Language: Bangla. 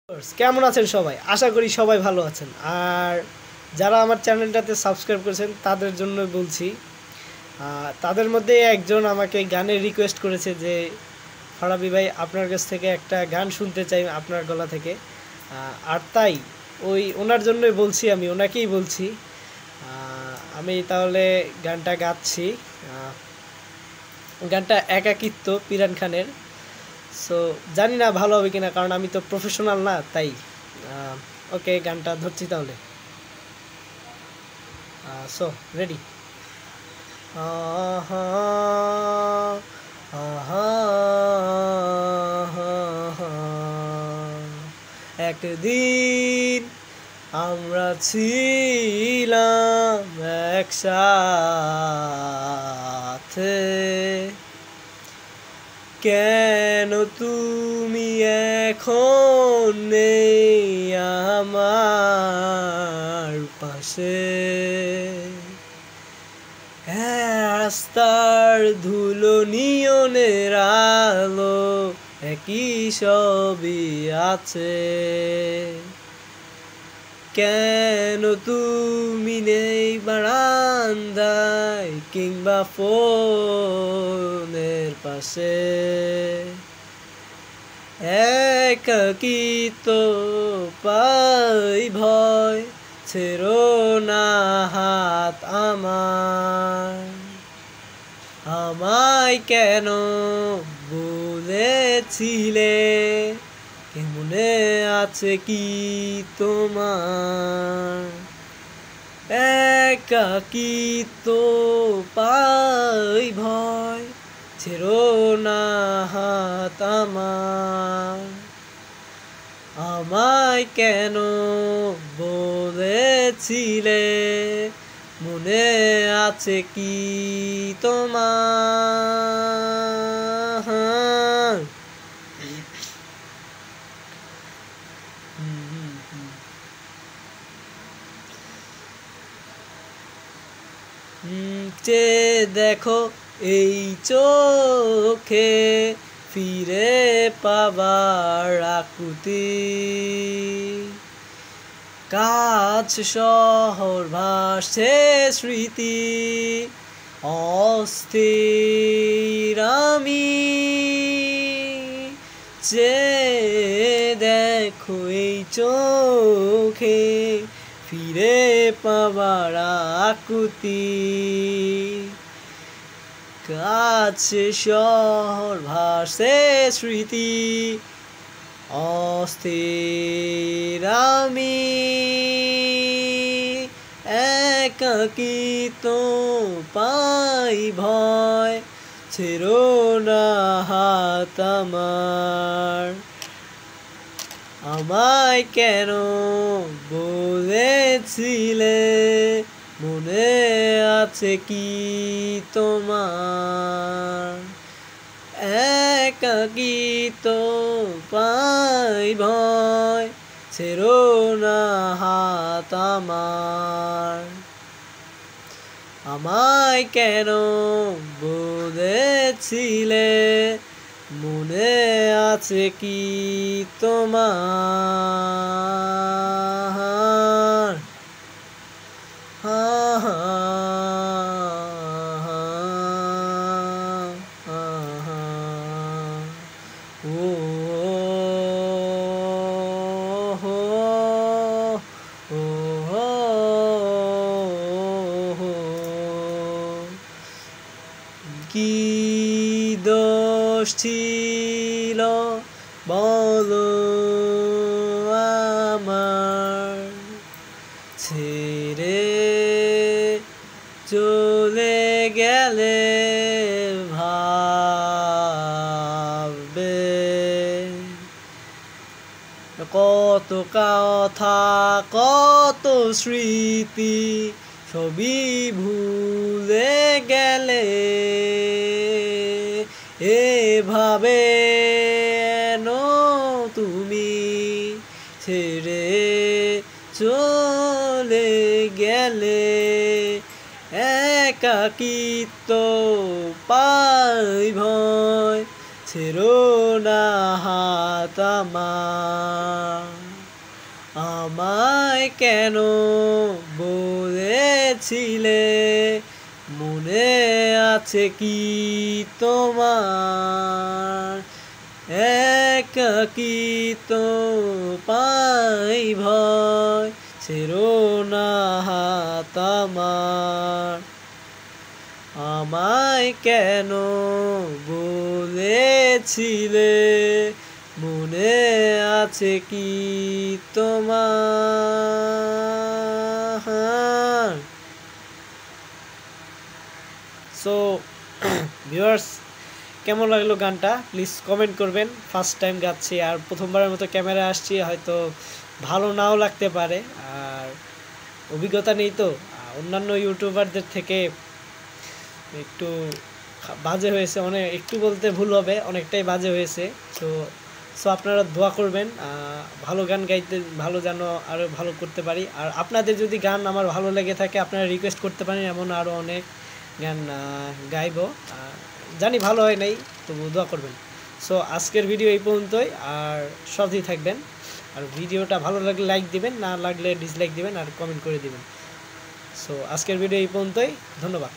কেমন আছেন সবাই? আশা করি সবাই ভালো আছেন। আর যারা আমার চ্যানেলটাতে সাবস্ক্রাইব করেছেন তাদের জন্য বলছি, তাদের মধ্যে একজন আমাকে গানের রিকোয়েস্ট করেছে যে ফারাবি ভাই আপনার কাছ থেকে একটা গান শুনতে চাই আপনার গলা থেকে। আর তাই ওনার জন্যই বলছি, আমি ওনাকেই বলছি। আমি তাহলে গানটা গাচ্ছি। গানটা একাকিত্ব পিরান খানের। সো জানি না ভালো হবে কিনা, কারণ আমি তো প্রফেশনাল না, তাই ওকে গানটা ধরছি তাহলে। So ready. একদিন আমরা ছিলাম একসাথে, কেন তুমি এখন নেই আমার পাশে? রাস্তার ধুলো নিয়নের আলো একই সবই আছে, কেন তুমি নেই বারান্দায় কিংবা ফোনের পাশে? একাকিত্ব পাই ভয়, ছেড়ো না হাত আমায় কেন বলেছিলে? কেমনে আছে কি তোমার? একাকিত্ব পাই ভয়, ছেড়ো না হাত আমায় কেন বলেছিলে? মনে আছে কি তোমার? দেখো এই চোখে ফিরে পাবার আকুতি, কাছ শহর ভাসছে স্মৃতি, অস্থির আমি দেখো এই চোখে ফিরে পাবার আকুতি, কাছে শহর ভাসে স্মৃতি, অস্থির আমি একাকিত্ব পাই ভয়, ছেড়ো না হাত আমায় কেন বলেছিলে? মনে আছে কি তোমার? একাকিত্ব পাই ভয়, ছেড়ো না হাত আমায় কেন বলেছিলে? মনে আছে কি তোমার? কি দোষ ছিল বলো আমার? ছেড়ে চলে গেলে ভাববে কত কথা, কত স্মৃতি সবই ভুলে গেলে, এভাবে তুমি ছেড়ে চলে গেলে, একাকিত্ব পাই ভয়, ছেড়ো না হাত আমার। আমায় কেন বলেছিলে মনে আছে কি তোমার একাকিত্ব পাই ভয় ছেড়ো না হাত আমার আমায় কেন বলেছিলে মনে আছে কি তোমার। সো ভিউয়ার্স, কেমন লাগলো গানটা প্লিজ কমেন্ট করবেন। ফার্স্ট টাইম গাচ্ছি আর প্রথমবারের মতো ক্যামেরা আসছি, হয়তো ভালো নাও লাগতে পারে, আর অভিজ্ঞতা নেই তো অন্যান্য ইউটিউবারদের থেকে একটু বাজে হয়েছে, অনেক একটু বলতে ভুল হবে, অনেকটাই বাজে হয়েছে। সো আপনারা দোয়া করবেন ভালো গান গাইতে, ভালো যেন আরও ভালো করতে পারি। আর আপনাদের যদি গান আমার ভালো লেগে থাকে আপনারা রিকোয়েস্ট করতে পারেন, এমন আরও অনেক গান গাইব। জানি ভালো হয় নাই, তবু দোয়া করবেন। সো আজকের ভিডিও এই পর্যন্তই, আর সাথেই থাকবেন। আর ভিডিওটা ভালো লাগলে লাইক দিবেন, না লাগলে ডিসলাইক দিবেন আর কমেন্ট করে দিবেন। সো আজকের ভিডিও এই পর্যন্তই, ধন্যবাদ।